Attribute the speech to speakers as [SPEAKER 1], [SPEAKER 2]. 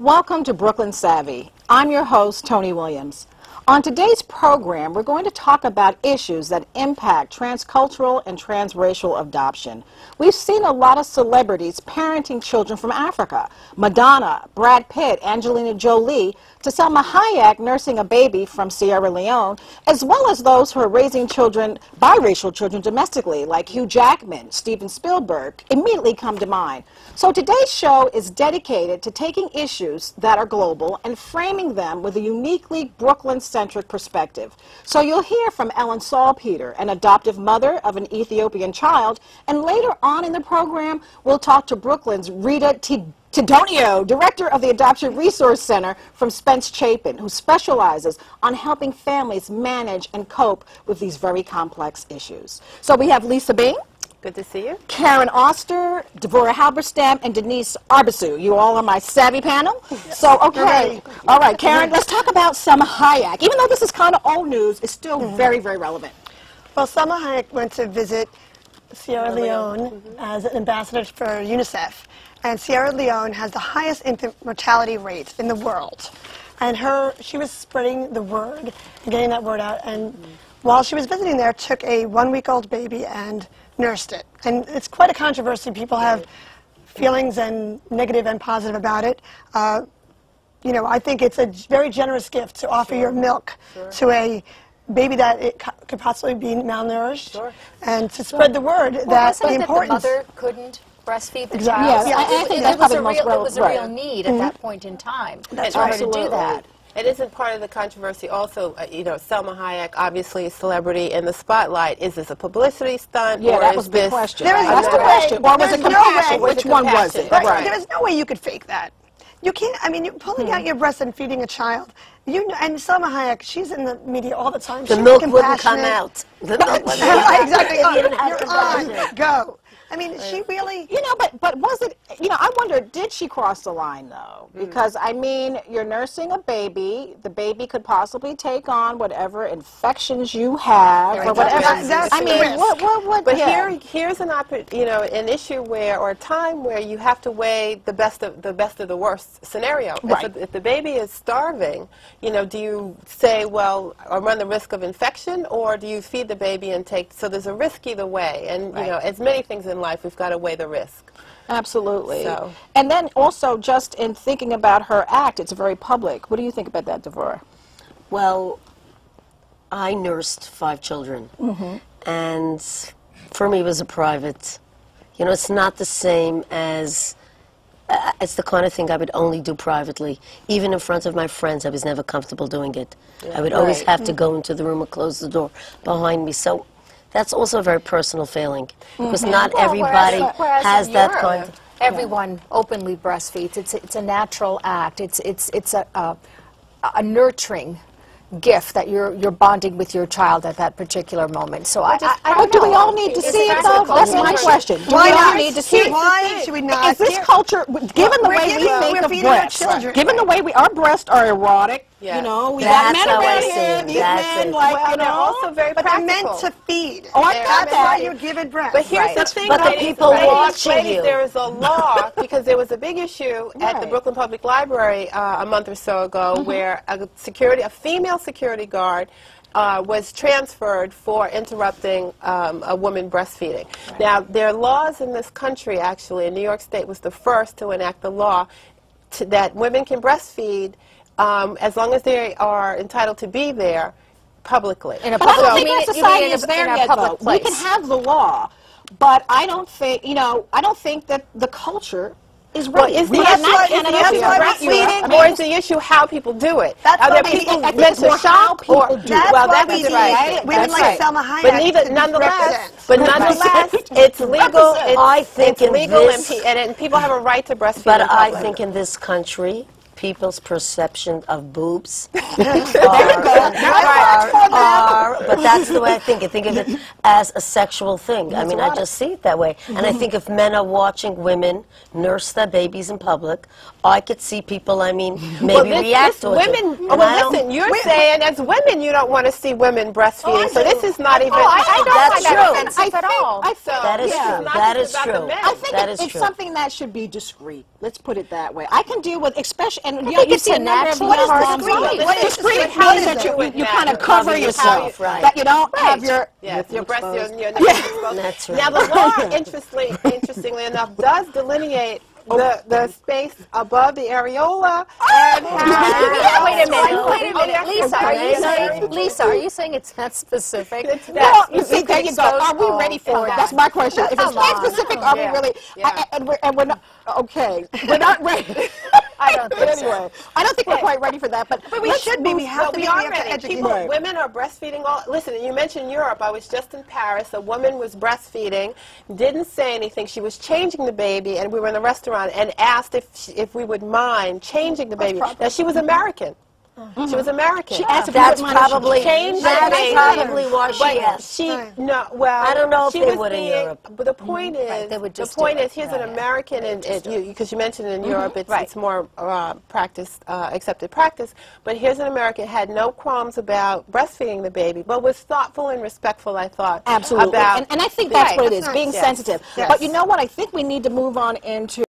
[SPEAKER 1] Welcome to Brooklyn Savvy. I'm your host, Tony Williams. On today's program, we're going to talk about issues that impact transcultural and transracial adoption. We've seen a lot of celebrities parenting children from Africa. Madonna, Brad Pitt, Angelina Jolie, to Salma Hayek nursing a baby from Sierra Leone, as well as those who are raising children, biracial children domestically, like Hugh Jackman, Steven Spielberg, immediately come to mind. So today's show is dedicated to taking issues that are global and framing them with a uniquely Brooklyn-centric perspective. So you'll hear from Ellen Salpeter, an adoptive mother of an Ethiopian child, and later on in the program, we'll talk to Brooklyn's Rita Tidonio, director of the Adoption Resource Center from Spence Chapin, who specializes on helping families manage and cope with these very complex issues. So we have Lisa Bing.
[SPEAKER 2] Good to see you.
[SPEAKER 1] Karen Oster, Devorah Halberstam, and Denise Arbisu. You all on my Savvy panel? Yes. So, okay. All right, Karen, let's talk about Salma Hayek. Even though this is kind of old news, it's still very, very relevant.
[SPEAKER 3] Well, Salma Hayek went to visit Sierra Leone as an ambassador for UNICEF. And Sierra Leone has the highest infant mortality rate in the world. And she was spreading the word and getting that word out. And while she was visiting there, took a one-week-old baby and nursed it. And it's quite a controversy. People have feelings and negative and positive about it. You know, I think it's a very generous gift to offer your milk to a baby that it could possibly be malnourished, and to spread the word that the importance.
[SPEAKER 4] That the mother couldn't breastfeed the
[SPEAKER 1] Exactly.
[SPEAKER 4] child.
[SPEAKER 1] Yes, I think that's probably most relevant.
[SPEAKER 4] It was a real need at that point in time in order to do that.
[SPEAKER 2] It isn't part of the controversy also, you know, Salma Hayek, obviously a celebrity in the spotlight. Is this a publicity stunt?
[SPEAKER 1] Yeah,
[SPEAKER 2] or
[SPEAKER 1] that
[SPEAKER 2] is
[SPEAKER 1] was the
[SPEAKER 2] this,
[SPEAKER 1] question.
[SPEAKER 3] That's
[SPEAKER 1] the question. Or was it compassion? Which one was it?
[SPEAKER 3] Right. There's no way you could fake that. You can't, I mean, you're pulling out your breast and feeding a child. And Salma Hayek, she's in the media all the time.
[SPEAKER 5] The milk wouldn't come out. The milk wouldn't come out.
[SPEAKER 3] Exactly. You're on. Go. I mean, she really...
[SPEAKER 1] You know, but was it, you know, I wonder, did she cross the line, though? Because, I mean, you're nursing a baby. The baby could possibly take on whatever infections you have or whatever. I mean, what
[SPEAKER 2] But here's an issue where, or a time where you have to weigh the best of the worst scenario.
[SPEAKER 1] Right.
[SPEAKER 2] If the baby is starving, you know, do you say, well, or run the risk of infection, or do you feed the baby and take, so there's a risk either way. And, you know, as many things in life, we've got to weigh the risk.
[SPEAKER 1] Absolutely.
[SPEAKER 2] So.
[SPEAKER 1] And then also, just in thinking about her act, it's very public. What do you think about that, Devorah?
[SPEAKER 5] Well, I nursed 5 children, and for me it was a private. You know, it's not the same as, it's the kind of thing I would only do privately. Even in front of my friends, I was never comfortable doing it. I would always have to go into the room and close the door behind me. So that's also a very personal feeling, because not everybody has that kind of...
[SPEAKER 4] Everyone openly breastfeeds. It's a natural act. It's a nurturing gift that you're bonding with your child at that particular moment. So I don't
[SPEAKER 1] do
[SPEAKER 4] know.
[SPEAKER 1] we all need to see it, though? That's my question. Do we all need to see it?
[SPEAKER 3] Why should we not?
[SPEAKER 1] Is this culture, given the way we think of breasts, given the way our breasts are erotic, you know, we got men around here, these men, like, you know,
[SPEAKER 2] also very
[SPEAKER 3] but
[SPEAKER 2] practical.
[SPEAKER 3] they're meant to feed.
[SPEAKER 1] Oh, I got
[SPEAKER 3] That's why
[SPEAKER 1] that.
[SPEAKER 3] you're given breast.
[SPEAKER 2] But here's the thing,
[SPEAKER 5] But the people watching you.
[SPEAKER 2] There is a law, because there was a big issue at the Brooklyn Public Library a month or so ago where a female security guard was transferred for interrupting a woman breastfeeding. Now, there are laws in this country, actually, and New York State was the first to enact the law that women can breastfeed as long as they are entitled to be there publicly.
[SPEAKER 1] But I don't think our society is there yet, though. We can have the law, but I don't think, you know, I don't think that the culture is ready.
[SPEAKER 2] Is the issue or is the issue how people do it? Are there people meant to shock?
[SPEAKER 3] Well, that's right. Women like Salma Hayek.
[SPEAKER 2] But nonetheless, it's legal. It's legal, and people have a right to breastfeed.
[SPEAKER 5] But I think in this country, people's perception of boobs but that's the way I think. I think of it as a sexual thing. I mean, I just see it that way. And I think if men are watching women nurse their babies in public, I could see people, I mean, maybe react to it.
[SPEAKER 2] Well, listen, you're saying as women you don't want to see women breastfeeding, so this is not even...
[SPEAKER 4] I don't
[SPEAKER 5] That's
[SPEAKER 4] find that offensive at all.
[SPEAKER 5] That is true. That is true.
[SPEAKER 1] I think it's something that should be discreet. Let's put it that way. I can deal with, especially, and
[SPEAKER 4] think
[SPEAKER 1] you
[SPEAKER 4] it's
[SPEAKER 1] see
[SPEAKER 4] a
[SPEAKER 1] a number of
[SPEAKER 4] natural
[SPEAKER 1] young
[SPEAKER 4] part
[SPEAKER 1] moms.
[SPEAKER 4] of grief.
[SPEAKER 2] What is
[SPEAKER 1] Discreet
[SPEAKER 2] it? How
[SPEAKER 1] means
[SPEAKER 2] does
[SPEAKER 1] that
[SPEAKER 2] it
[SPEAKER 1] you kind of
[SPEAKER 5] Cover
[SPEAKER 1] cover yourself,
[SPEAKER 5] yourself, right.
[SPEAKER 1] that you don't have your
[SPEAKER 2] Yes, your breast,
[SPEAKER 5] exposed.
[SPEAKER 2] your nipples exposed.
[SPEAKER 5] That's right.
[SPEAKER 2] Now the law, interestingly enough, does delineate the space above the areola and how.
[SPEAKER 4] Wait a minute,
[SPEAKER 5] Oh,
[SPEAKER 4] wait a minute,
[SPEAKER 2] yes,
[SPEAKER 4] Lisa, are you
[SPEAKER 2] yes,
[SPEAKER 4] saying,
[SPEAKER 2] yes.
[SPEAKER 4] Lisa, are you saying it's that specific?
[SPEAKER 2] It's
[SPEAKER 1] Well,
[SPEAKER 2] that
[SPEAKER 1] you see, there you go. Are we ready for it? That's my question. If it's
[SPEAKER 4] Come
[SPEAKER 1] that
[SPEAKER 4] on.
[SPEAKER 1] specific, are we
[SPEAKER 2] Yeah.
[SPEAKER 1] really?
[SPEAKER 2] Yeah.
[SPEAKER 1] And we're not. Okay, we're not ready.
[SPEAKER 4] I don't think
[SPEAKER 1] But anyway, I don't think we're quite ready for that. But
[SPEAKER 3] we
[SPEAKER 1] let's
[SPEAKER 3] should be.
[SPEAKER 1] move-
[SPEAKER 3] We have to
[SPEAKER 2] we
[SPEAKER 3] be.
[SPEAKER 2] are
[SPEAKER 3] We have to
[SPEAKER 2] ready.
[SPEAKER 3] educate.
[SPEAKER 2] People,
[SPEAKER 1] Right.
[SPEAKER 2] women are breastfeeding. Listen, you mentioned Europe. I was just in Paris. A woman was breastfeeding, didn't say anything. She was changing the baby, and we were in a restaurant and asked if we would mind changing the baby. Now she was American. She was American.
[SPEAKER 1] She asked if
[SPEAKER 5] That's
[SPEAKER 1] you wouldn't mind if she
[SPEAKER 5] probably
[SPEAKER 2] changed
[SPEAKER 5] that's
[SPEAKER 2] the baby.
[SPEAKER 5] probably why she
[SPEAKER 2] But
[SPEAKER 5] asked.
[SPEAKER 2] she
[SPEAKER 3] Right.
[SPEAKER 2] no. Well,
[SPEAKER 5] I don't know if
[SPEAKER 2] she
[SPEAKER 5] they
[SPEAKER 2] was
[SPEAKER 5] would in
[SPEAKER 2] being,
[SPEAKER 5] Europe.
[SPEAKER 2] But the point is,
[SPEAKER 4] they would
[SPEAKER 2] the
[SPEAKER 4] just do
[SPEAKER 2] point
[SPEAKER 4] it.
[SPEAKER 2] is, here's
[SPEAKER 4] Right.
[SPEAKER 2] an American, and because you mentioned in Europe, it's
[SPEAKER 4] Right.
[SPEAKER 2] more practice, accepted practice. But here's an American had no qualms about breastfeeding the baby, but was thoughtful and respectful. I thought
[SPEAKER 1] Absolutely,
[SPEAKER 2] about
[SPEAKER 1] and I think that's
[SPEAKER 2] Right.
[SPEAKER 1] what it is,
[SPEAKER 3] That's
[SPEAKER 1] being
[SPEAKER 3] nice.
[SPEAKER 1] sensitive.
[SPEAKER 2] Yes.
[SPEAKER 1] But you know what? I think we need to move on into